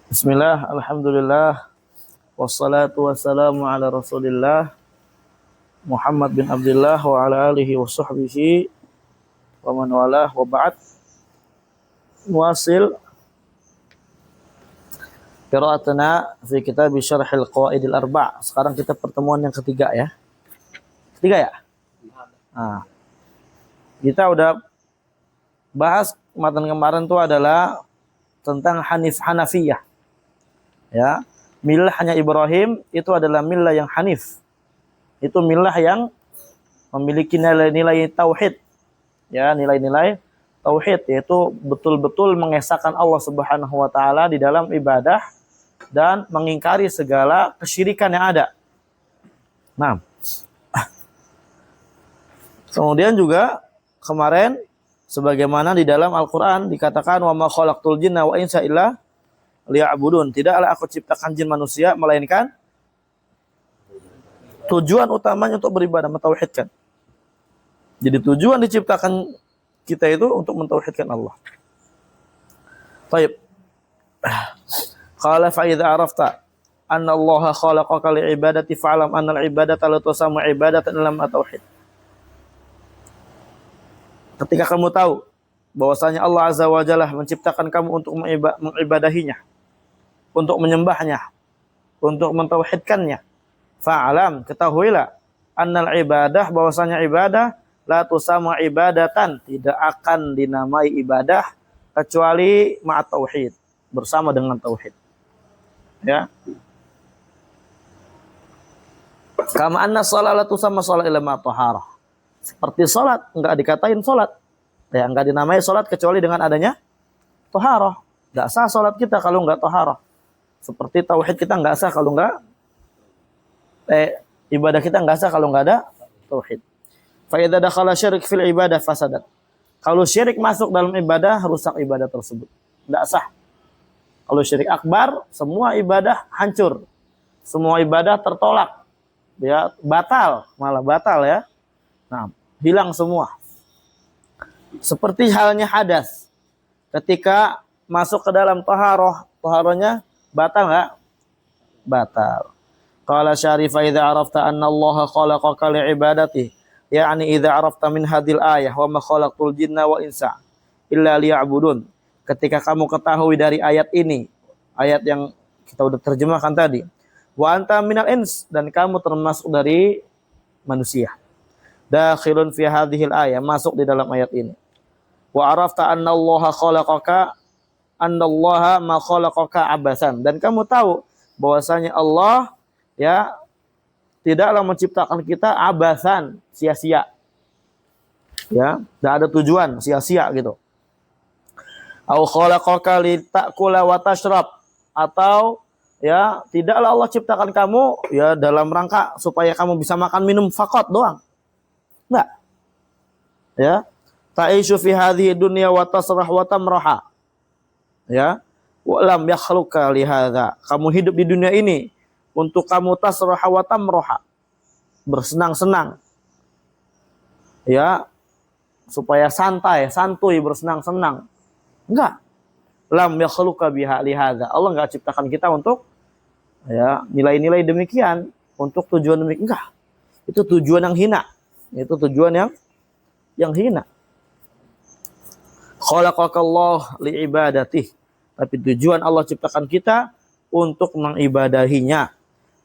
Bismillah, alhamdulillah, wassalatu wassalamu ala rasulillah, Muhammad bin Abdullah wa ala alihi wa sahbihi wa man walah wa ba'd. Muasil qira'atana fi kitab Syarhil Qawaidil Arba'. Sekarang kita pertemuan yang ketiga ya. Ketiga ya? Nah, kita udah bahas matan kemarin itu adalah tentang Hanafiyah. Ya, milahnya Ibrahim itu adalah milah yang hanif. Itu milah yang memiliki nilai-nilai tauhid. Ya, nilai-nilai tauhid yaitu betul-betul mengesahkan Allah Subhanahu wa taala di dalam ibadah dan mengingkari segala kesyirikan yang ada. Nah, kemudian juga kemarin sebagaimana di dalam Al-Qur'an dikatakan wa ma khalaqtul jinna wa insa illa liya'budun. Tidaklah aku ciptakan jin manusia melainkan tujuan utamanya untuk beribadah, mentauhidkan. Jadi tujuan diciptakan kita itu untuk mentauhidkan Allah. Baik. Qala fa idza arafta anna Allah khalaqaka li'ibadati fa'lam anna al-ibadata la tusammu ibadatan lam at-tauhid. Ketika kamu tahu bahwasanya Allah Azza wa Jalla menciptakan kamu untuk mengibadahinya, untuk menyembahnya, untuk mentauhidkannya, fa'alam, ketahuilah, annal ibadah, bahwasanya ibadah la tusammu ibadatan, tidak akan dinamai ibadah kecuali ma'at tauhid, bersama dengan tauhid. Ya. Kama anna shalah la tusammu shalah illa ma'at taharah. Seperti salat enggak dikatain salat. Ya, enggak dinamai salat kecuali dengan adanya taharah. Enggak sah salat kita kalau enggak taharah. Seperti tauhid kita enggak sah kalau enggak ibadah kita enggak sah kalau enggak ada tauhid. Fa idza dakhala syirik fil ibadah fasadat. Kalau syirik masuk dalam ibadah, rusak ibadah tersebut. Enggak sah. Kalau syirik akbar, semua ibadah hancur. Semua ibadah tertolak. Ya, batal, malah batal ya. Nah, hilang semua. Seperti halnya hadas. Ketika masuk ke dalam taharah, taharahnya batal enggak? Batal. Qala syarifa idza arafta anna Allah khalaqaka li'ibadati, yakni idza arafta min hadhil ayah wa ma khalaqtul jinna wa insa illa liya'budun. Ketika kamu ketahui dari ayat ini, ayat yang kita udah terjemahkan tadi, wa anta minal ins, dan kamu termasuk dari manusia. Dakhilun fi hadhil ayah, masuk di dalam ayat ini. Wa arafta anna Allah khalaqaka annallaha ma khalaqaka abasan, dan kamu tahu bahwasanya Allah ya tidaklah menciptakan kita abasan, sia-sia. Ya, enggak ada tujuan, sia-sia gitu. Au khalaqaka litakula wa tashrab, atau ya tidaklah Allah ciptakan kamu ya dalam rangka supaya kamu bisa makan minum faqat doang. Enggak. Ya. Ta'ishu fi hadhihi dunya wa tasrah wa tamraha. Ya. Wa lam yakhluqa li hadza. Kamu hidup di dunia ini untuk kamu tasrah wa tamraha. Bersenang-senang. Ya. Supaya santuy, bersenang-senang. Enggak. Lam yakhluqa biha li hadza. Allah enggak ciptakan kita untuk ya nilai-nilai demikian, untuk tujuan demikian. Enggak. Itu tujuan yang hina. Itu tujuan yang hina. Khalaqakallah li'ibadatih. Tapi tujuan Allah ciptakan kita untuk mengibadahinya.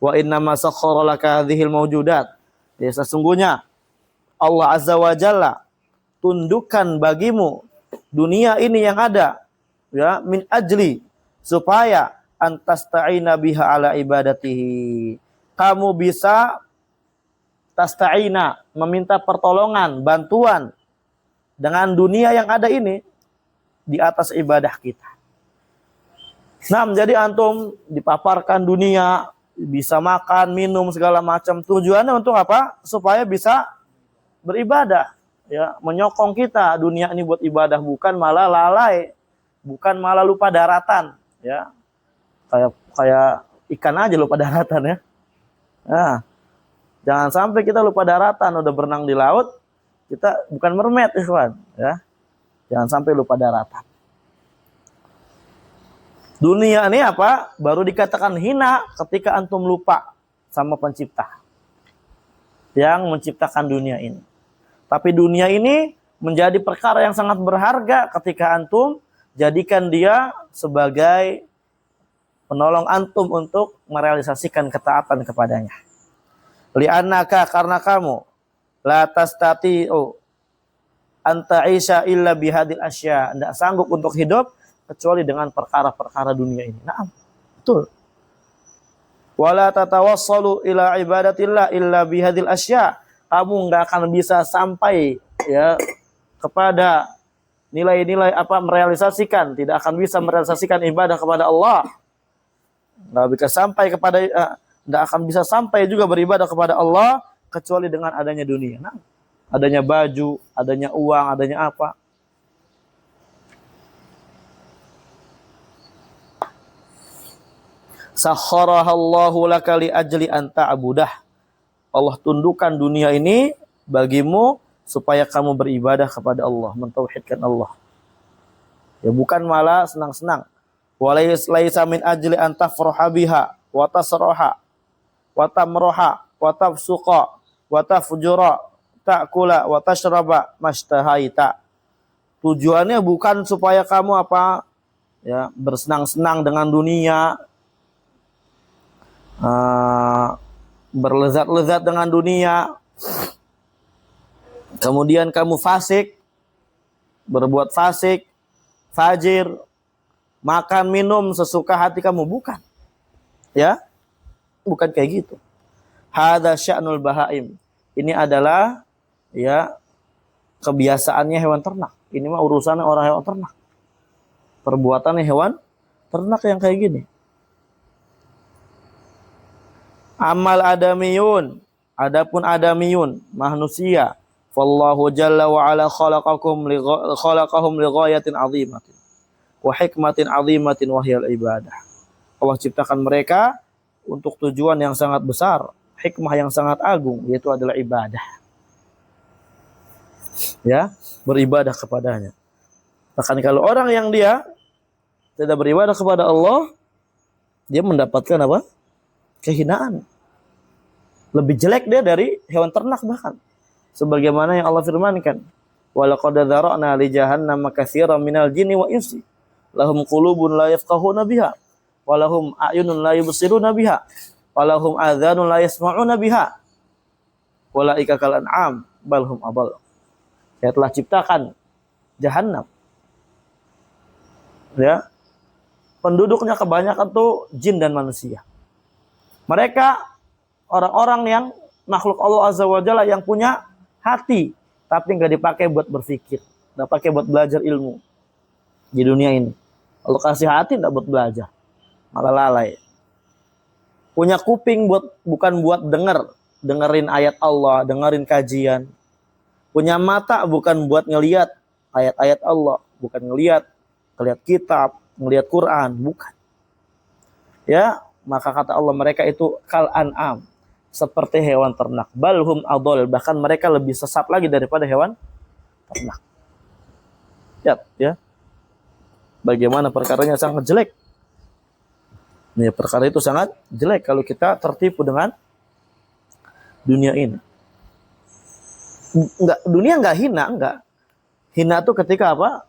Wa innama sakhkhara laka hadhil mawjudat. Ya, sesungguhnya Allah Azza wa Jalla tundukkan bagimu dunia ini yang ada ya min ajli, supaya antasta'ina biha ala ibadatihi. Kamu bisa tasta'ina, meminta pertolongan, bantuan dengan dunia yang ada ini di atas ibadah kita. Nah, menjadi antum dipaparkan dunia, bisa makan, minum segala macam. Tujuannya untuk apa? Supaya bisa beribadah, ya, menyokong kita dunia ini buat ibadah, bukan malah lalai, bukan malah lupa daratan, ya. Kayak ikan aja lupa daratan ya. Nah, jangan sampai kita lupa daratan, udah berenang di laut, kita bukan mermaid, ikhwan, ya. Jangan sampai lupa daratan. Dunia ini apa? Baru dikatakan hina ketika antum lupa sama pencipta yang menciptakan dunia ini. Tapi dunia ini menjadi perkara yang sangat berharga ketika antum jadikan dia sebagai penolong antum untuk merealisasikan ketaatan kepadanya. Li'annaka, karena kamu la tastati'u anta isya illa bihadil asya, tidak sanggup untuk hidup kecuali dengan perkara-perkara dunia ini. Naam, betul. Wala tatawassalu ila ibadatillah illa bihadil asya, kamu nggak akan bisa sampai ya kepada nilai-nilai apa, merealisasikan, tidak akan bisa merealisasikan ibadah kepada Allah, nggak bisa sampai kepada nggak akan bisa sampai juga beribadah kepada Allah kecuali dengan adanya dunia. Nah, adanya baju, adanya uang, adanya apa. Sakharahallahu laka li ajli an ta'budah. Allah tundukkan dunia ini bagimu supaya kamu beribadah kepada Allah, mentauhidkan Allah. Ya bukan malah senang-senang. Walaysa min ajli an tafraha biha wa tasraha wa tamraha wa tafsuqa wa tafjura ta'kula wa tashraba mashtahaita. Tujuannya bukan supaya kamu apa? Ya, bersenang-senang dengan dunia, berlezat-lezat dengan dunia, kemudian kamu fasik, berbuat fasik, fajir, makan minum sesuka hati kamu, bukan. Ya, bukan kayak gitu. Hadza sya'nul bahaim. Ini adalah ya kebiasaannya hewan ternak. Ini mah urusannya orang hewan ternak. Perbuatannya hewan ternak yang kayak gini. Amal adamiyun, adapun adamiyun, manusia, wallahu jalla wa ala khalaqahum li ghayatin 'azimatin wa hikmatin 'azimatin wa hiyal ibadah. Allah ciptakan mereka untuk tujuan yang sangat besar, hikmah yang sangat agung, yaitu adalah ibadah. Ya, beribadah kepadanya. Bahkan kalau orang yang dia tidak beribadah kepada Allah, dia mendapatkan apa? Kehinaan. Lebih jelek dia dari hewan ternak bahkan. Sebagaimana yang Allah firmankan, walaqad dzara'na li jahannama katsiran minal jinni wa insi lahum qulubun la yafqahuna biha wa lahum a'yunun la yubsiruna biha wa lahum adhanun la yasma'una biha walaika kal an'am bal hum adall. Saya telah ciptakan jahanam. Ya. Penduduknya kebanyakan tuh jin dan manusia. Mereka orang-orang yang makhluk Allah Azza wa Jalla yang punya hati, tapi nggak dipakai buat berpikir, nggak pakai buat belajar ilmu di dunia ini. Allah kasih hati nggak buat belajar, malah lalai. Punya kuping bukan buat dengerin ayat Allah, dengerin kajian. Punya mata bukan buat ngelihat ayat-ayat Allah, bukan ngelihat kitab, ngelihat Quran, bukan. Ya. Maka kata Allah, mereka itu kal an'am, seperti hewan ternak. Balhum adol, bahkan mereka lebih sesat lagi daripada hewan ternak. Ya. Bagaimana perkaranya sangat jelek. Nih, perkara itu sangat jelek kalau kita tertipu dengan dunia ini. Dunia enggak hina, enggak. Hina itu ketika apa?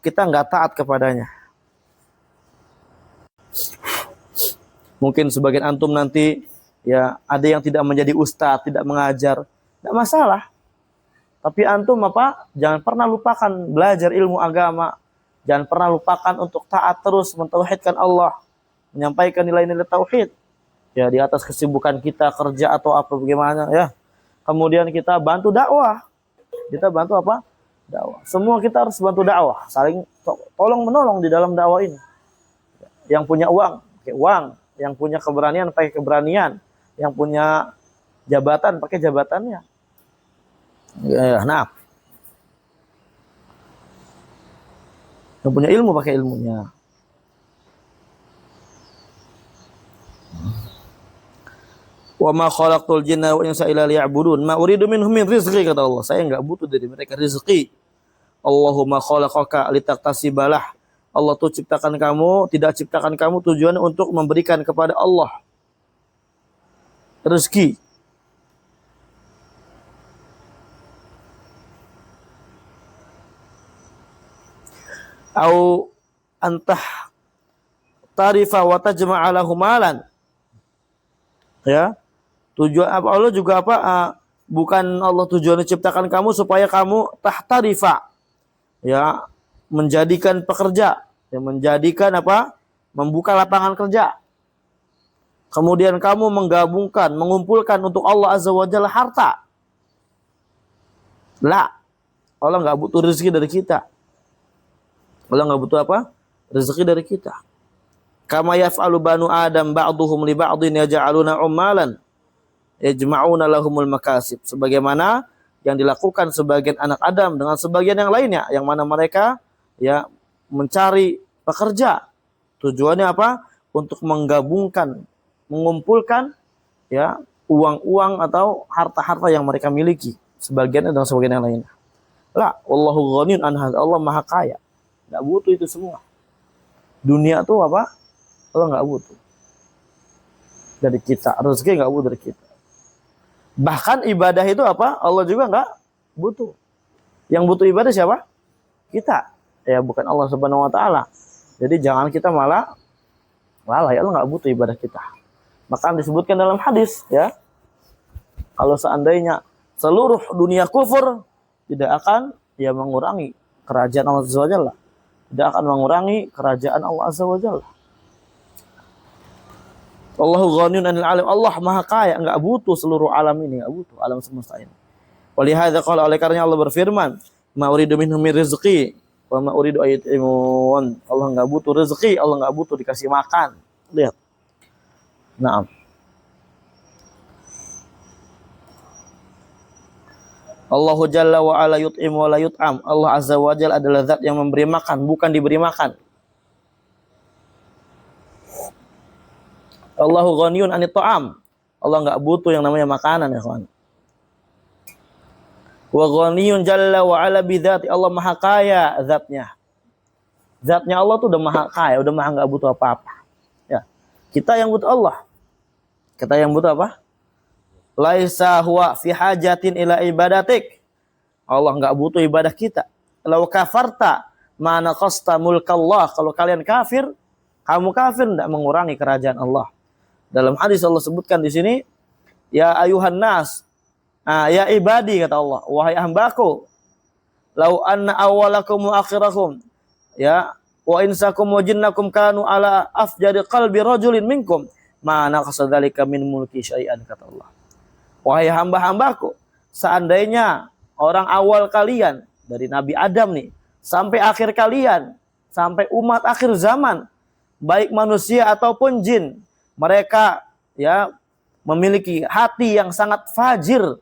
Kita enggak taat kepadanya. Mungkin sebagian antum nanti ya ada yang tidak menjadi ustadz, tidak mengajar, tidak masalah. Tapi antum apa? Jangan pernah lupakan belajar ilmu agama. Jangan pernah lupakan untuk taat terus mentauhidkan Allah, menyampaikan nilai-nilai tauhid. Ya di atas kesibukan kita kerja atau apa bagaimana ya. Kemudian kita bantu dakwah. Kita bantu apa? Dakwah. Semua kita harus bantu dakwah, saling tolong menolong di dalam dakwah ini. Yang punya uang, pakai uang. Yang punya keberanian pakai keberanian, yang punya jabatan pakai jabatannya. Nah, yang punya ilmu pakai ilmunya. Wa ma khalaqtul jinna wal insa illa liya'budun ma uridu minhum min rizqi, kata Allah. Saya enggak butuh dari mereka rezeki. Allahumma khalaqaka litaqtasibalah Allah tuh ciptakan kamu, tidak ciptakan kamu tujuannya untuk memberikan kepada Allah rezeki. Au antah tarifa wa tajma'a lahu malan. Ya. Tujuan apa Allah juga apa? Bukan Allah tujuannya ciptakan kamu supaya kamu tahtarifa. Ya, menjadikan pekerja, yang menjadikan apa? Membuka lapangan kerja. Kemudian kamu menggabungkan, mengumpulkan untuk Allah Azza wa Jalla harta. La, Allah nggak butuh rezeki dari kita. Allah nggak butuh apa? Rezeki dari kita. Kama yaf'alu banu Adam ba'duhum li ba'din yaj'aluna ummalan yajma'una lahumul makasib. Sebagaimana yang dilakukan sebagian anak Adam dengan sebagian yang lainnya, yang mana mereka ya mencari pekerja. Tujuannya apa? Untuk menggabungkan, mengumpulkan ya uang-uang atau harta-harta yang mereka miliki, sebagian dengan sebagian yang lainnya. La, wallahu ghaniyun an hadza. Allah Maha Kaya. Enggak butuh itu semua. Dunia tuh apa? Allah enggak butuh dari kita. Rezeki enggak butuh dari kita. Bahkan ibadah itu apa? Allah juga enggak butuh. Yang butuh ibadah siapa? Kita. Ya bukan Allah Subhanahu wa taala. Jadi jangan kita malah lalai. Allah enggak butuh ibadah kita. Maka disebutkan dalam hadis ya. Kalau seandainya seluruh dunia kufur, tidak akan ya mengurangi kerajaan Allah Azza wa Jalla. Tidak akan mengurangi kerajaan Allah Azza wa Jalla. Allahu ghaniyun 'anil 'alam. Allah Maha Kaya, enggak butuh seluruh alam ini, enggak butuh alam semesta ini. Walihadza qala, oleh karenanya Allah berfirman, "Ma uridu minhum min rizqi wa ma uridu ayut'imun." Allah enggak butuh rezeki, Allah enggak butuh dikasih makan. Lihat. Naam. Allahu Jalla wa ala yut'im wa la yut'am. Allah Azza wa Jalla adalah zat yang memberi makan, bukan diberi makan. Allahu ghaniyun 'anit ta'am. Allah enggak butuh yang namanya makanan ya kawan. Wa ghaniyun jalla wa ala bidzati. Allah Maha Kaya zatnya. Zatnya Allah tuh udah Maha Kaya, udah Maha enggak butuh apa-apa. Ya. Kita yang butuh Allah. Kita yang butuh apa? Laisa huwa fi hajatin ila ibadatik. Allah enggak butuh ibadah kita. Law kafarta ma naqasta mulkallah. Kalau kalian kafir, kamu kafir enggak mengurangi kerajaan Allah. Dalam hadis Allah sebutkan di sini, ya ayuhan nas, ya ibadi kata Allah, wahai hambaku, lau anna awwalakum wa akhirakum, ya wa insakum wa jinnakum kanu ala afjari qalbi rajulin minkum, ma naqasa dzalika min mulki syai'an kata Allah. Wahai hamba-hambaku, seandainya orang awal kalian dari Nabi Adam nih sampai akhir kalian, sampai umat akhir zaman, baik manusia ataupun jin, mereka ya memiliki hati yang sangat fajir,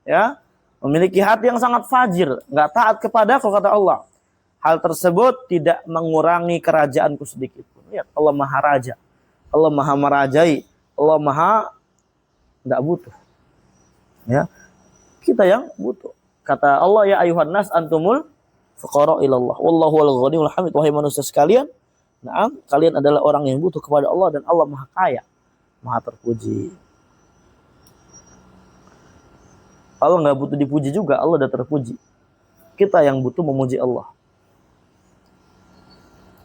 ya memiliki hati yang sangat fajir, nggak taat kepadaku kata Allah. Hal tersebut tidak mengurangi kerajaanku sedikit pun. Lihat, Allah Maha Raja, Allah Maha merajai, Allah Maha nggak butuh. Ya, kita yang butuh. Kata Allah, ya ayuhan nas antumul fuqara ilallah, wallahu al-ghaniyul hamid. Wahai manusia sekalian, nah, kalian adalah orang yang butuh kepada Allah dan Allah Maha Kaya, Maha terpuji. Allah nggak butuh dipuji juga, Allah udah terpuji. Kita yang butuh memuji Allah.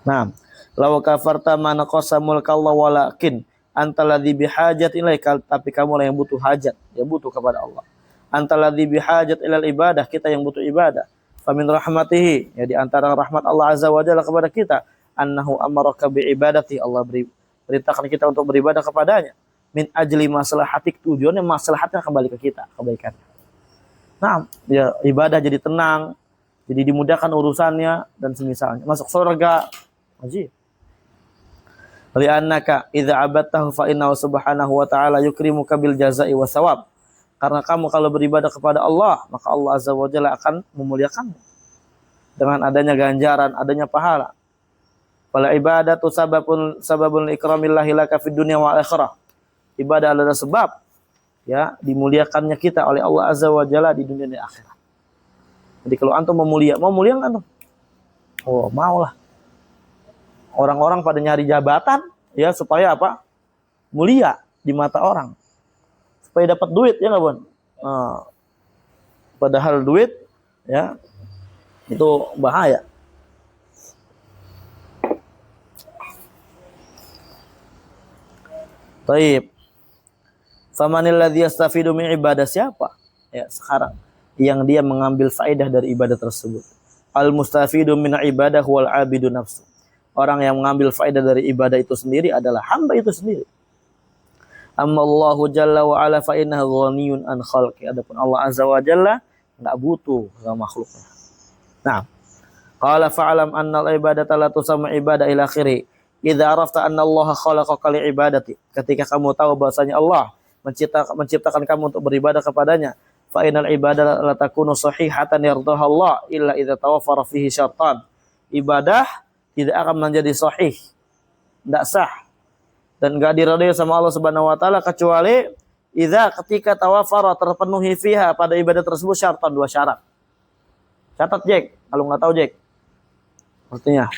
Nah, law kafarta ma naqasa mulkallahu walakin antaladzi bihajat ilaika, tapi kamu lah yang butuh hajat, yang butuh kepada Allah. Antaladzi bihajat ilal ibadah, kita yang butuh ibadah. Famin rahmatihi, ya di antara rahmat Allah Azza wa Jalla kepada kita, annahu amaraka bi ibadati, Allah beritakan kita untuk beribadah kepadanya. Min ajli maslahatik, tujuannya maslahatnya kembali ke kita, kebaikannya. Nah, ya ibadah jadi tenang, jadi dimudahkan urusannya dan semisalnya. Masuk surga, wajib. Li'annaka idza abadtahu fa innahu subhanahu wa ta'ala yukrimuka bil jazaa'i wa thawab. Karena kamu kalau beribadah kepada Allah, maka Allah Azza wa Jalla akan memuliakanmu dengan adanya ganjaran, adanya pahala. Wal ibadatu sababun ikramillahi laka fid dunya wal akhirah. Ibadah adalah sebab ya dimuliakannya kita oleh Allah Azza wa Jalla di dunia dan akhirat. Jadi kalau antum mau mulia antum? Oh, maulah. Orang-orang pada nyari jabatan ya supaya apa? Mulia di mata orang. Supaya dapat duit ya nggak, Bon? Nah, padahal duit ya itu bahaya. Baik. Famanil ladzi yastafidu min ibadah, siapa? Ya, sekarang yang dia mengambil faedah dari ibadah tersebut. Al mustafidu min ibadah wal abidu nafsu. Orang yang mengambil faedah dari ibadah itu sendiri adalah hamba itu sendiri. Amma Allahu jalla wa ala fa innahu ghaniyun an khalqi. Adapun Allah azza wa jalla enggak butuh sama makhluknya. Nah, qala fa'lam anna al-ibadata la tusamma ibadah ila akhiri. Idza arafta anna Allah khalaqaka li ibadati. Ketika kamu tahu bahwasanya Allah menciptakan kamu untuk beribadah kepadanya, fa innal ibadah la takunu sahihatan yardaha Allah illa idza tawaffara fihi syartan. Ibadah tidak akan menjadi sahih, tidak sah dan enggak diridhai sama Allah Subhanahu wa taala kecuali idza ketika tawaffara terpenuhi fiha pada ibadah tersebut syartan, dua syarat. Catat Jack, kalau enggak tahu Jack. Artinya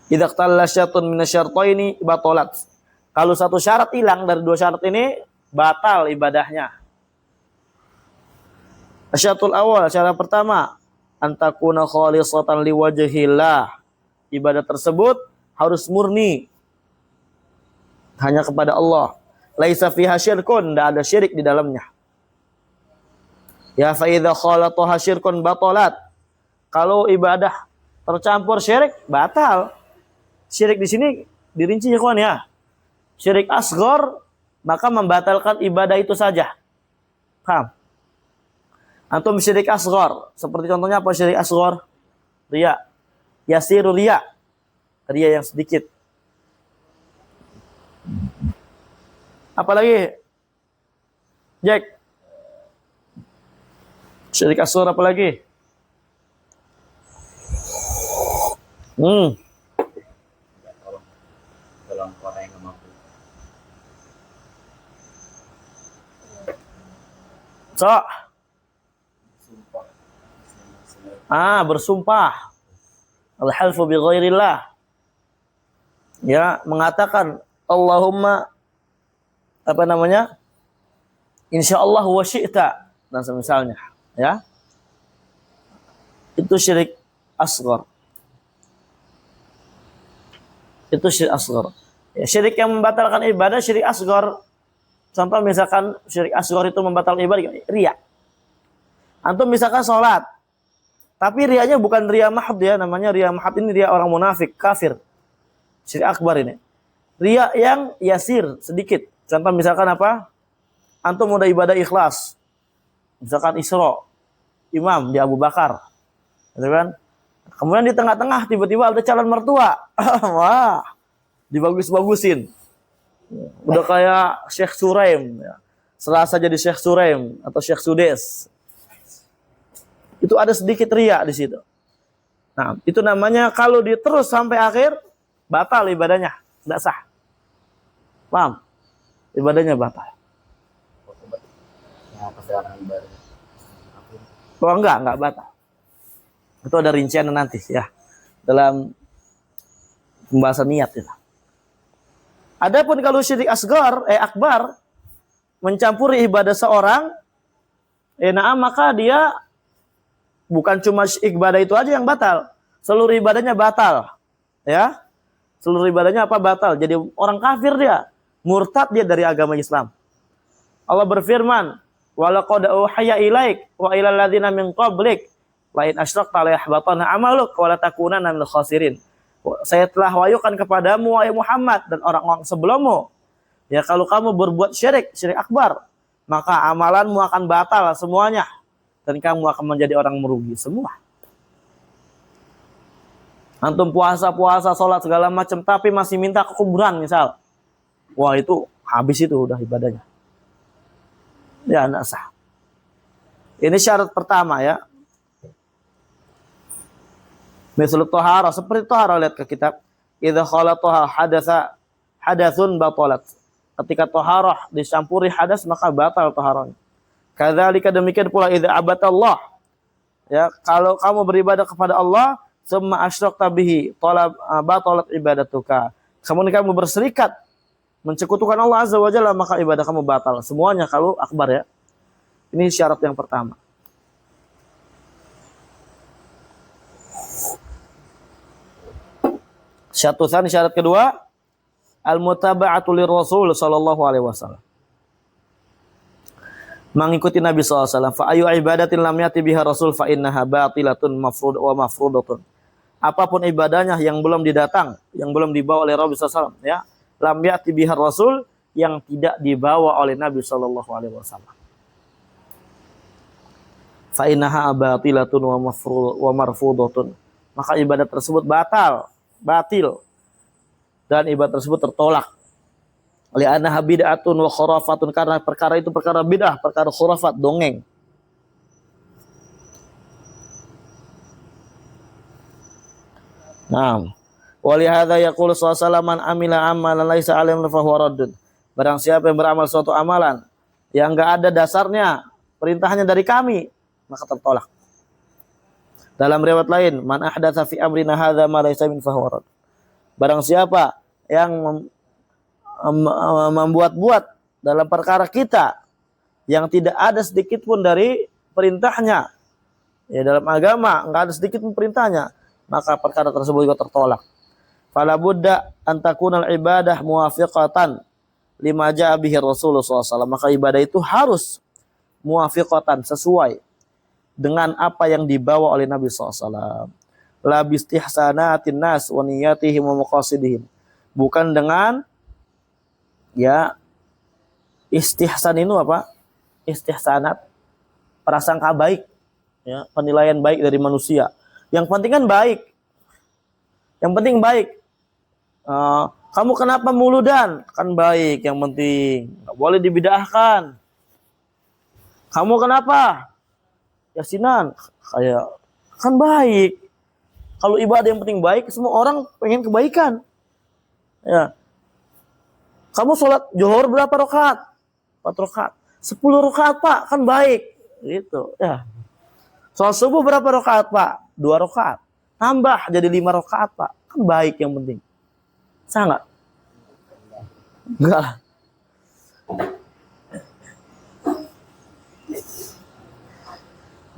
idza qalla syartun minasyartaini batalat. Kalau satu syarat hilang dari dua syarat ini, batal ibadahnya. Asyatul awal, syarat pertama, antakuna khalisatan liwajhillah. Ibadah tersebut harus murni hanya kepada Allah. Laisa fiha syirkun, tidak ada syirik di dalamnya. Ya fa idza khalataha syirkun batalat. Kalau ibadah tercampur syirik, batal. Syirik di sini dirinci ya kawan ya. Syirik asghar maka membatalkan ibadah itu saja. Paham? Antum syirik asghar, seperti contohnya apa syirik asghar? Riya. Yasiru riya. Riya yang sedikit. Apalagi? Jack. Syirik asghar apalagi? Tolong orang yang nggak mampu. So. Bersumpah. Al-halfu bi ghairillah. Ya, mengatakan Allahumma apa namanya? Insyaallah wa syi'ta dan semisalnya, ya. Itu syirik asghar. Itu syirik asghar. Ya, syirik yang membatalkan ibadah syirik asghar. Contoh misalkan syirik asghar itu membatalkan ibadah, riya. Antum misalkan sholat, tapi rianya bukan ria mahad ya, namanya ria mahad ini ria orang munafik, kafir. Syirik akbar ini. Ria yang yasir, sedikit. Contoh misalkan apa? Antum udah ibadah ikhlas. Misalkan Isra, imam di Abu Bakar. Gitu kan? Kemudian di tengah-tengah tiba-tiba ada calon mertua. Wah, dibagus-bagusin. Udah kayak Syekh Suraim. Ya. Selasa jadi Syekh Suraim atau Syekh Sudes. Itu ada sedikit ria di situ. Nah, itu namanya kalau diterus sampai akhir, batal ibadahnya. Tidak sah. Paham? Ibadahnya batal. Ya, perjalanan ibadah. Oh enggak batal. Itu ada rincian nanti ya. Dalam pembahasan niat itu. Adapun kalau syirik akbar mencampuri ibadah seorang, maka dia bukan cuma ibadah itu aja yang batal, seluruh ibadahnya batal. Ya. Seluruh ibadahnya apa batal? Jadi orang kafir dia, murtad dia dari agama Islam. Allah berfirman, "Wa laqad uhiya ilaik wa ilal ladzina min qablik la in asyrakta la yahbatanna 'amaluk wa la takunanna minal khasirin." Saya telah wahyukan kepadamu wahai Muhammad dan orang-orang sebelummu. Ya kalau kamu berbuat syirik akbar, maka amalanmu akan batal semuanya dan kamu akan menjadi orang merugi semua. Antum puasa, sholat segala macam tapi masih minta ke kuburan misal. Wah, itu habis itu udah ibadahnya. Ya enggak sah. Ini syarat pertama ya. Misal tohara, seperti tohara, lihat ke kitab. Idza khalataha hadathun batalat. Ketika toharah dicampuri hadas maka batal toharahnya. Kadzalika demikian pula idza abatallah. Ya, kalau kamu beribadah kepada Allah summa asyrakta bihi batalat ibadatuka. Kemudian kamu berserikat mencekutukan Allah Azza wa Jalla, maka ibadah kamu batal. Semuanya kalau akbar ya. Ini syarat yang pertama. Syarat kedua, al-mutaba'atu lirrasul sallallahu alaihi wasallam. Mengikuti Nabi SAW. Fa ayu ibadatin lam yati biha rasul fa innaha batilatun mafrudatun. Apapun ibadahnya yang belum didatang, yang belum dibawa oleh Rasul SAW, ya, lam yati biha rasul, yang tidak dibawa oleh Nabi SAW. Fa innaha batilatun wa marfudatun. Maka ibadah tersebut batil, dan ibadah tersebut tertolak. Li'annaha bid'atun wa khurafatun, karena perkara itu perkara bid'ah, perkara khurafat, dongeng. Naam. Wa li hadza yaqulu sallallahu man amila amalan laisa alaihi fa huwa raddun. Barang siapa yang beramal suatu amalan yang enggak ada dasarnya, perintahnya dari kami, maka tertolak. Dalam riwayat lain, man ahdatsa fi amrina hadza ma laisa min fa huwa radd. Barang siapa yang membuat-buat dalam perkara kita yang tidak ada sedikit pun dari perintahnya, ya, dalam agama enggak ada sedikit pun perintahnya, maka perkara tersebut juga tertolak. Fala budda an takuna al-ibadah muwafiqatan lima jaa bihi Rasulullah SAW. Maka ibadah itu harus muwafiqatan, sesuai dengan apa yang dibawa oleh Nabi SAW. La bistihsanatin nas wa niyatihim wa maqasidihim. Bukan dengan, ya, istihsan itu apa? Istihsanat, prasangka baik, ya, penilaian baik dari manusia. Yang penting kan baik. Yang penting baik. Kamu kenapa muludan? Kan baik, yang penting. Nggak boleh dibid'ahkan. Kamu kenapa yasinan? Kayak kan baik. Kalau ibadah yang penting baik, semua orang pengen kebaikan. Ya. Kamu sholat zuhur berapa rakaat? 4 rakaat. 10 rakaat, Pak, kan baik. Gitu, ya. Sholat subuh berapa rakaat, Pak? 2 rakaat. Tambah jadi 5 rakaat, Pak. Kan baik yang penting. Sangat. Enggak.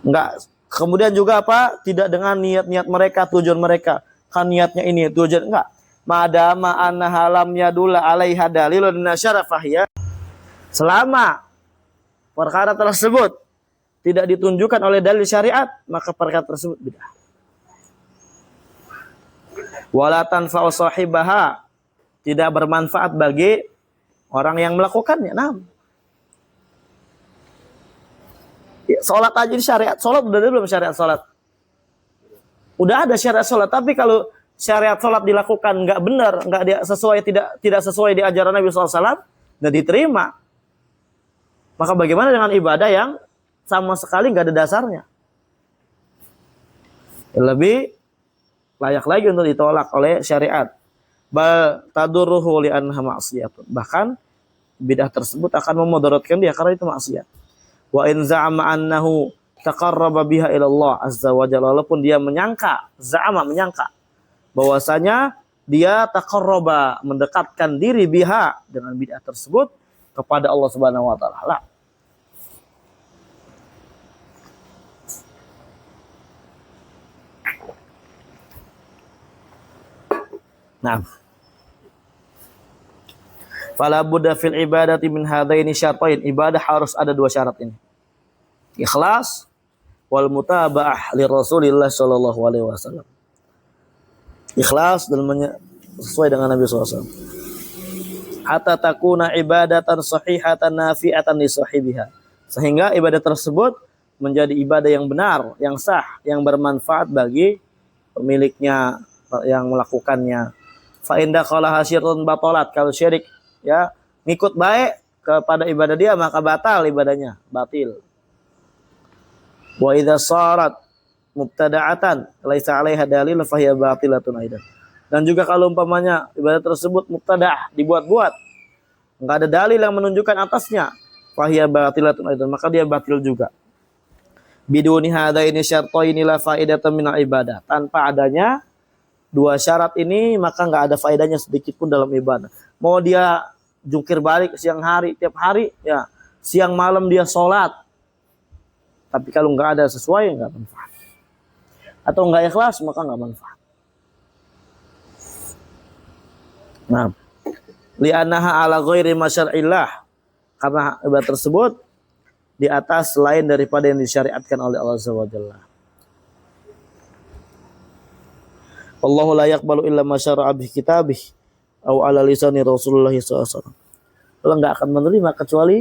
Enggak. Kemudian juga apa? Tidak dengan niat-niat mereka, tujuan mereka. Kan niatnya ini, tujuan enggak. Madama annaha lam yadulla 'alaiha dalilun nasyarafahya. Selama perkara tersebut tidak ditunjukkan oleh dalil syariat, maka perkara tersebut bid'ah. Wala tanfa'u sahibaha, tidak bermanfaat bagi orang yang melakukannya. Nah, salat aja di syariat, salat udah ada belum syariat salat? Udah ada syariat salat, tapi kalau syariat salat dilakukan nggak benar, nggak sesuai, tidak sesuai di ajaran Nabi SAW, nggak diterima. Maka bagaimana dengan ibadah yang sama sekali nggak ada dasarnya? Lebih layak lagi untuk ditolak oleh syariat. Bal tadurruhu li anha ma'siyatun. Bahkan bidah tersebut akan memudaratkan dia karena itu maksiat. Wa in za'ama annahu taqarraba biha ila Allah azza wa jalla, walaupun dia menyangka bahwasanya dia taqarraba, mendekatkan diri biha, dengan bidah tersebut kepada Allah Subhanahu wa taala. Nah, fala budda fil ibadati min hadaini syartain. Ibadah harus ada 2 syarat ini. Ikhlas wal mutaba'ah li Rasulillah sallallahu alaihi wasallam. Ikhlas dan sesuai dengan Nabi SAW. Hatta takuna ibadatan sahihatan nafi'atan li sahibiha. Sehingga ibadah tersebut menjadi ibadah yang benar, yang sah, yang bermanfaat bagi pemiliknya, yang melakukannya. Fa inda qala hasyirun batalat, kalau syirik, ya, ngikut baik kepada ibadah dia, maka batal ibadahnya, batil. Wa idza sarat mubtada'atan laisa 'alaiha dalil fa hiya batilatun aidan. Dan juga kalau umpamanya ibadah tersebut mubtada', dibuat-buat, enggak ada dalil yang menunjukkan atasnya, fa hiya batilatun aidan, maka dia batil juga. Biduni hadaini syartaini la faidatan minal ibadah. Tanpa adanya dua syarat ini maka nggak ada faedahnya sedikit pun dalam ibadah. Mau dia jungkir balik siang hari tiap hari, ya siang malam dia sholat, tapi kalau nggak ada sesuai nggak manfaat. Atau nggak ikhlas maka nggak manfaat. Nah, li'annaha ala ghairi masyar'illah, karena ibadah tersebut di atas selain daripada yang disyariatkan oleh Allah Subhanahu wa taala. Wallahu la yaqbalu illa ma syara'a bi kitabih aw ala lisani Rasulullah sallallahu alaihi wasallam. Allah enggak akan menerima kecuali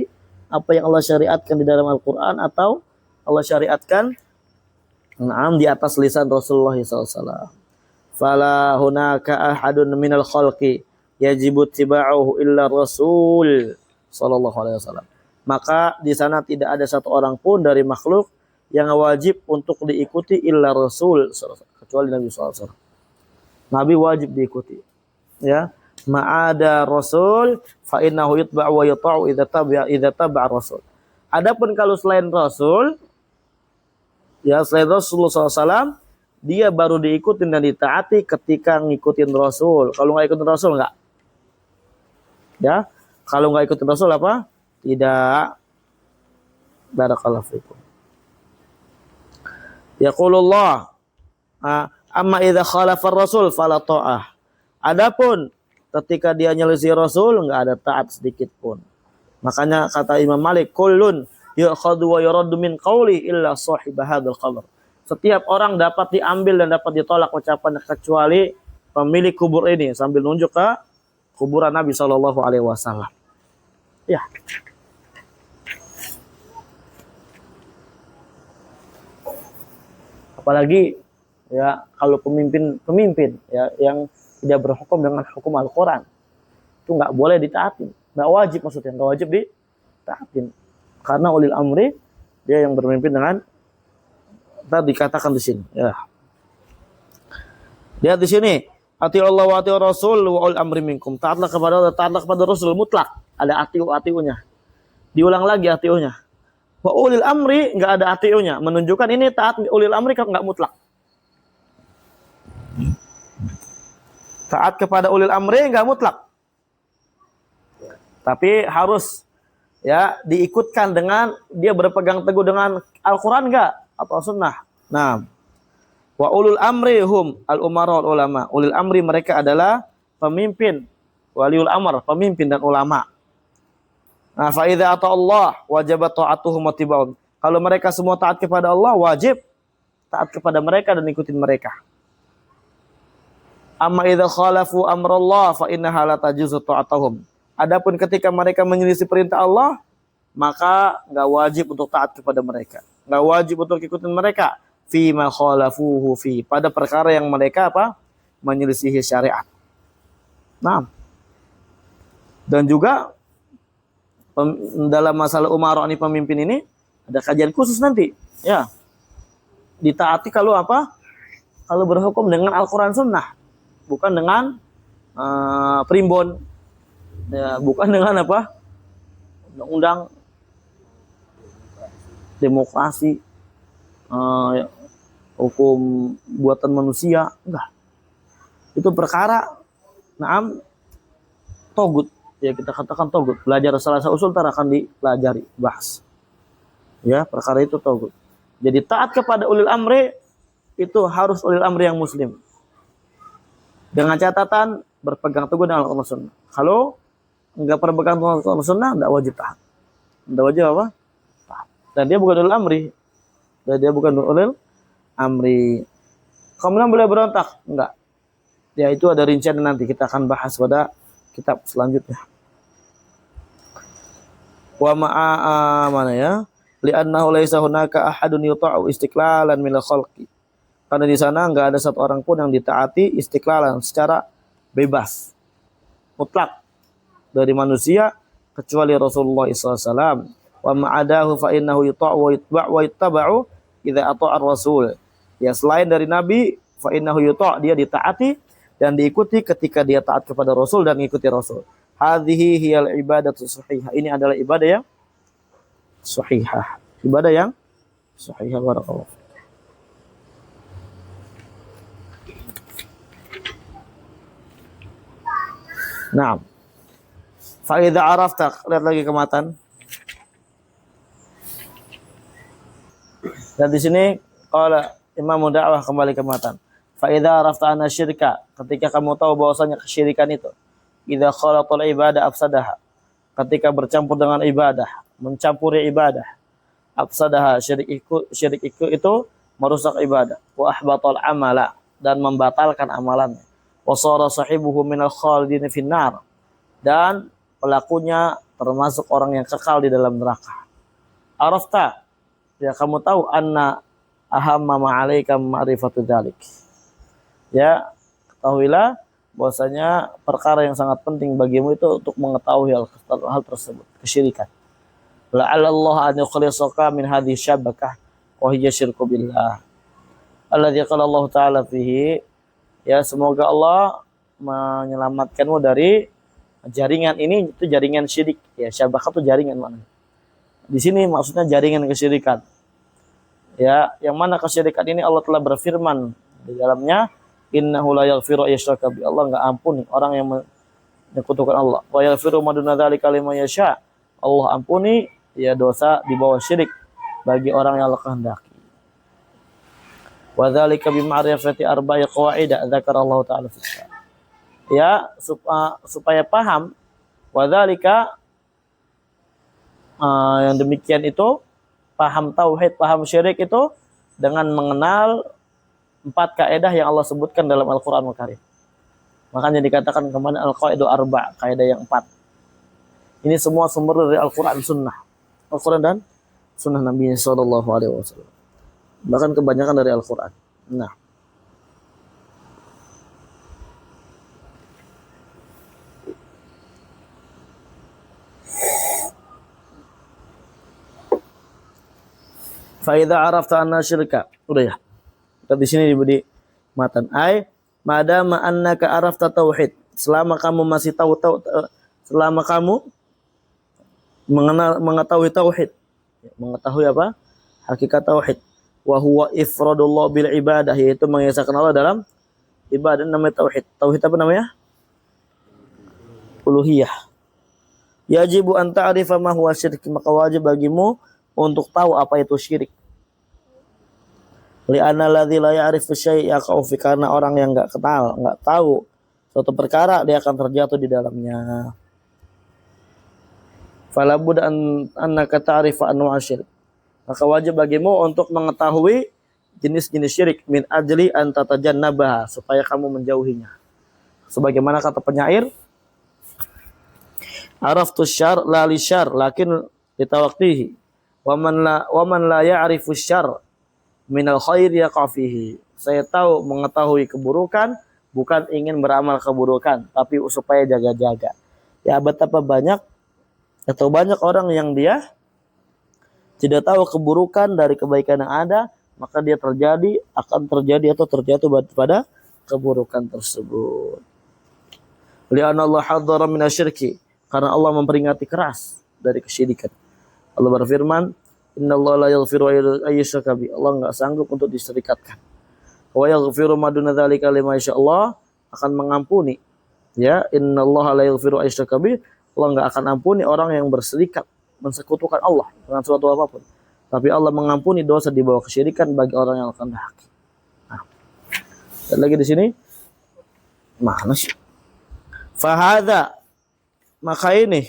apa yang Allah syariatkan di dalam Al-Qur'an atau Allah syariatkan di atas lisan Rasulullah sallallahu alaihi wasallam. Fala hunaka ahadun minal khalqi yajibu tiba'uhu illa Rasul sallallahu alaihi wasallam. Maka di sana tidak ada satu orang pun dari makhluk yang wajib untuk diikuti illa Rasul kecuali Nabi SAW. Nabi wajib diikuti. Ya, ma'ada Rasul fa innahu yutba'u wa yuta'u idza taba'a Rasul. Adapun kalau selain Rasul, ya selain Rasulullah SAW, dia baru diikutin dan ditaati ketika ngikutin Rasul. Kalau nggak ikutin Rasul nggak. Ya, kalau nggak ikutin Rasul apa? Tidak. Barakallahu fikum. Yaqulullah amma idza khalafa ar-rasul fala ta'ah. Adapun ketika dia nyelisih Rasul enggak ada taat sedikit pun. Makanya kata Imam Malik, kullun yu'khadhu wa yuraddu min qawli illa sahib hadzal qabr. Setiap orang dapat diambil dan dapat ditolak ucapan kecuali pemilik kubur ini, sambil nunjuk ke kuburan Nabi sallallahu alaihi wasallam. Ya. Apalagi ya kalau pemimpin ya yang tidak berhukum dengan hukum Al-Quran, itu nggak boleh ditaatin, nggak wajib, maksudnya nggak wajib ditaatin, karena ulil amri dia yang bermimpin dengan tadi dikatakan di sini. Ya, lihat di sini, ati Allah wa ati Rasul wa ulil amri minkum, taatlah kepada Allah, taatlah kepada Rasul mutlak, ada atiu-atiunya, diulang lagi atiunya. Wa ulil amri nggak ada atiunya, menunjukkan ini taat ulil amri nggak mutlak. Taat kepada ulil amri nggak mutlak, tapi harus ya diikutkan dengan dia berpegang teguh dengan Al-Quran nggak atau Sunnah. Nah, wa ulul amri hum al umara wal ulama. Ulil amri mereka adalah pemimpin, waliul amr pemimpin dan ulama. Nah, fa idza ata Allah wajib ta'atuhum wa tibaun. Kalau mereka semua taat kepada Allah, wajib taat kepada mereka dan ikutin mereka. Amma idza khalafu amrallah fa innaha la tajuzu ta'atuhum. Adapun ketika mereka menyelisih perintah Allah, maka enggak wajib untuk taat kepada mereka. Enggak wajib untuk ikutin mereka fi ma khalafuhu fi, pada perkara yang mereka apa? Menyelisihi syariat. Nah. Dan juga dalam masalah umarah ini pemimpin ini ada kajian khusus nanti. Ya. Ditaati kalau apa? Kalau berhukum dengan Al-Quran Sunnah. Bukan dengan primbon, ya, bukan dengan apa undang-undang demokrasi, hukum buatan manusia, enggak. Itu perkara togut, ya kita katakan togut. Belajar salah satu usul akan dipelajari, bahas. Ya, perkara itu togut. Jadi taat kepada ulil amri itu harus ulil amri yang muslim. Dengan catatan berpegang teguh dengan Al-Quran Sunnah. Kalau enggak berpegang teguh dengan Al-Quran Sunnah, enggak wajib taat. Enggak wajib apa? Taat. Dan dia bukan ulil amri. Kemudian boleh berontak? Enggak. Ya itu ada rincian nanti kita akan bahas pada kitab selanjutnya. Wa ma'a mana ya? Li'annahu laisa hunaka ahadun yuta'u istiqlalan minal khalqi. Karena di sana enggak ada satu orang pun yang ditaati istiqlalan secara bebas, mutlak dari manusia kecuali Rasulullah SAW. Wa ma'adahu fa innahu yuta'u wa yutba' wa yuttaba'u idza ata'a ar-rasul. Ya selain dari Nabi, fa innahu yuta', dia ditaati dan diikuti ketika dia taat kepada Rasul dan mengikuti Rasul. Hadhihi hiyal ibadatu sahihah. Ini adalah ibadah yang sahihah. Ibadah yang Sahih, barakallahu. Naam. Fa idza arafta, lihat lagi ke matan. Dan di sini qala Imam Da'wah kembali ke matan. Fa idza arafta anna syirka, ketika kamu tahu bahwasanya kesyirikan itu idza khalatal ibadah afsadaha, ketika bercampur dengan ibadah, mencampuri ibadah, afsadaha, syirik itu merusak ibadah, wa ahbatal amala, dan membatalkan amalannya, wa shara sahibuhu minal khalidin finnar, dan pelakunya termasuk orang yang kekal di dalam neraka. Arafta, ya kamu tahu, anna ahamma ma'alaika ma'rifatu dzalik. Ya, ketahuilah bahwasanya perkara yang sangat penting bagimu itu untuk mengetahui hal tersebut, kesyirikan. La'alla Allah an yukhlisaka min hadhihi syabakah wa hiya syirku billah. Alladzi qala Allah taala fihi, ya semoga Allah menyelamatkanmu dari jaringan ini, itu jaringan syirik. Ya, syabakah itu jaringan maknanya. Di sini maksudnya jaringan kesyirikan. Ya, yang mana kesyirikan ini Allah telah berfirman di dalamnya, innahu la yaghfiru ayyushraka bi, Allah enggak ampuni orang yang menyekutukan Allah. Wa yaghfiru ma duna dzalika liman yasha, Allah ampuni ya dosa di bawah syirik bagi orang yang Allah kehendaki. Wa dzalika bi ma'rifati arba'i qawaid dzakara Allah taala fi. Ya, supaya paham wa dzalika, yang demikian itu, paham tauhid, paham syirik itu dengan mengenal 4 kaidah yang Allah sebutkan dalam Al-Qur'an Al-Karim. Makanya dikatakan kemarin al-qaidu arba', kaidah yang 4. Ini semua sumber dari Al-Qur'an Sunnah. Al-Qur'an dan Sunnah Nabi sallallahu alaihi wasallam. Bahkan kebanyakan dari Al-Qur'an. Nah, fa idza arafta anna syirka, udah ya. Di sini diberi matan, ai madama annaka arafta tauhid, selama kamu masih tahu selama kamu mengetahui tauhid, mengetahui apa? Hakikat tauhid. Wa huwa ifradullah bil ibadah, yaitu mengesahkan Allah dalam ibadah, namanya tauhid. Tauhid apa namanya? Uluhiyah. Yajibu an ta'rifa ma huwa syirik, maka wajib bagimu untuk tahu apa itu syirik. Li'anna alladzi la ya'rifu syai'a yaqa'u fi, karena orang yang enggak kenal, enggak tahu suatu perkara, dia akan terjatuh di dalamnya. Fala budda annaka ta'rifa anwa' syirik, maka wajib bagimu untuk mengetahui jenis-jenis syirik, min ajli an tatajannabaha, supaya kamu menjauhinya. Sebagaimana kata penyair, araftu syarr la li syarr lakin litawaqqihi, wa man la ya'rifu syarr minal khair yaqafihi. Saya tahu, mengetahui keburukan bukan ingin beramal keburukan, tapi supaya jaga-jaga. Ya, betapa banyak atau banyak orang yang dia tidak tahu keburukan dari kebaikan yang ada, maka dia akan terjadi atau terjatuh pada keburukan tersebut. Li'anna Allah hadzara minasyirki, karena Allah memperingati keras dari kesyirikan. Allah berfirman, innallaha la yaghfiru ayyushraka bi, Allah enggak sanggup untuk diserikatkan. Wa yaghfiru ma duna dzalika liman yasha, Allah akan mengampuni. Ya, innallaha la yaghfiru ayyushraka bi, Allah enggak akan ampuni orang yang berserikat, mensekutukan Allah dengan suatu apapun. Tapi Allah mengampuni dosa di bawah kesyirikan bagi orang yang akan kehendaki. Nah, dan lagi di sini mana sih? Fahadha, maka ini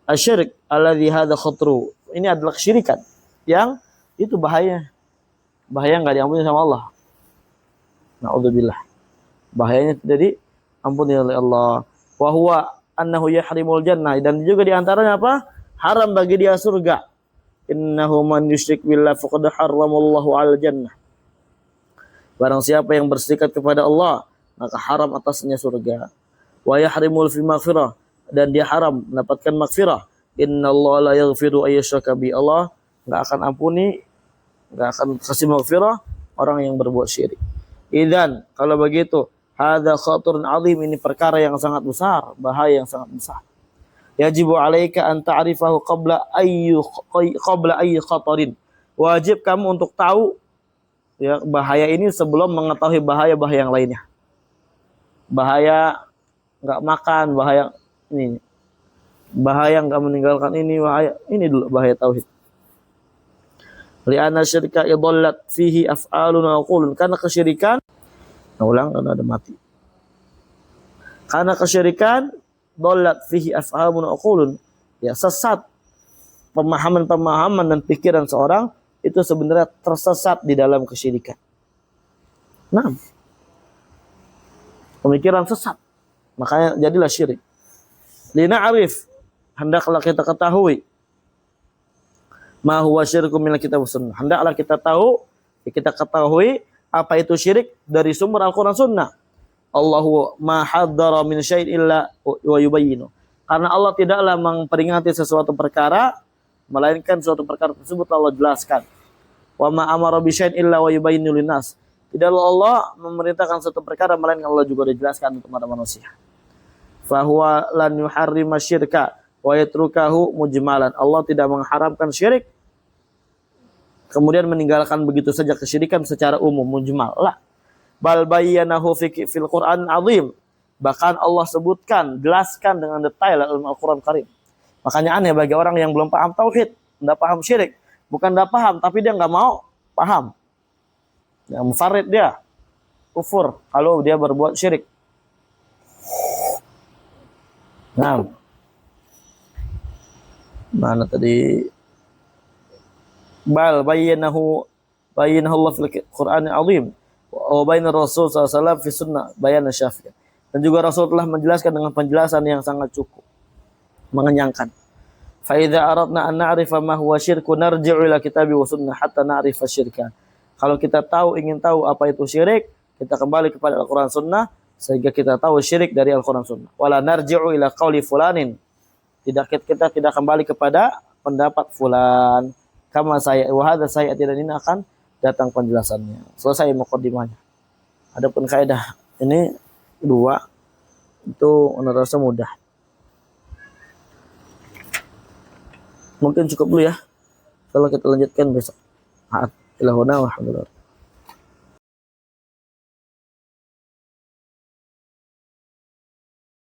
asyirik alladzi hadza khatru, ini adalah kesyirikan yang itu bahaya enggak diampuni sama Allah. Na'udzubillah. Bahayanya tidak diampuni oleh Allah. Wa huwa annahu yahrimul jannah, dan juga di antaranya apa? Haram bagi dia surga. Innahu man yusyrik billah faqad harramallahu 'alal jannah. Barang siapa yang bersyirik kepada Allah, maka haram atasnya surga. Wa yahrimul fi maghfirah, dan dia haram mendapatkan maghfirah. Innallaha la yaghfiru ayyushraka bi, Allah enggak akan ampuni, enggak akan kasih maghfirah orang yang berbuat syirik. Idzan, kalau begitu, hadza khatarun azim, ini perkara yang sangat besar, bahaya yang sangat besar. Yajibu 'alaika an ta'rifahu qabla ayyi khatarin, wajib kamu untuk tahu ya bahaya ini sebelum mengetahui bahaya-bahaya yang lainnya. Bahaya nggak makan, bahaya ini, bahaya nggak meninggalkan ini, bahaya ini dulu bahaya tauhid. Li'anna syirka idallat fihi af'alun wa qulun, karena kesyirikan, ulang karena ada mati. Karena kesyirikan dallat fihi af'alun wa qulun, ya sesat pemahaman-pemahaman dan pikiran seorang itu sebenarnya tersesat di dalam kesyirikan. Nah, pemikiran sesat, makanya jadilah syirik. Lina'arif, hendaklah kita ketahui ma huwa syirku minal kitab sunnah. Hendaklah kita tahu, kita ketahui apa itu syirik dari sumber Al-Quran Sunnah. Allahu ma haddara min syai'in illa wa yubayyinu. Karena Allah tidaklah memperingati sesuatu perkara melainkan suatu perkara tersebut Allah jelaskan. Wa ma amara bi syai'in illa wa yubayyinu linnas. Tidaklah Allah memerintahkan suatu perkara melainkan Allah juga dijelaskan untuk manusia. Fa huwa lan yuharrima syirka wa yatrukahu mujmalan. Allah tidak mengharamkan syirik kemudian meninggalkan begitu saja kesyirikan secara umum mujmal lah. Bal bayyanahu fil Qur'an azim. Bahkan Allah sebutkan, jelaskan dengan detail dalam Al-Qur'an Karim. Makanya aneh bagi orang yang belum paham tauhid, enggak paham syirik. Bukan enggak paham, tapi dia enggak mau paham. Yang mufarrid dia kufur kalau dia berbuat syirik. Nah, mana tadi? Bal bayyanahu Allah fil Qur'an azim wa bainar Rasul sallallahu alaihi wasallam fi sunnah bayanan syafi'an. Dan juga Rasul telah menjelaskan dengan penjelasan yang sangat cukup, mengenyangkan. Fa idza aradna an na'rifa ma huwa syirku narji'u ila kitabi wa sunnah hatta na'rifa syirka. Kalau kita ingin tahu apa itu syirik, kita kembali kepada Al-Qur'an Sunnah sehingga kita tahu syirik dari Al-Qur'an Sunnah. Wala narji'u ila qauli fulanin. Kita tidak kembali kepada pendapat fulan. Kama saya wa hadza saya tidak ini akan datang penjelasannya. Selesai mukadimahnya. Adapun kaidah ini dua itu menurut saya mudah. Mungkin cukup dulu ya. Kalau kita lanjutkan besok. Ilahuna wa alhamdulillah.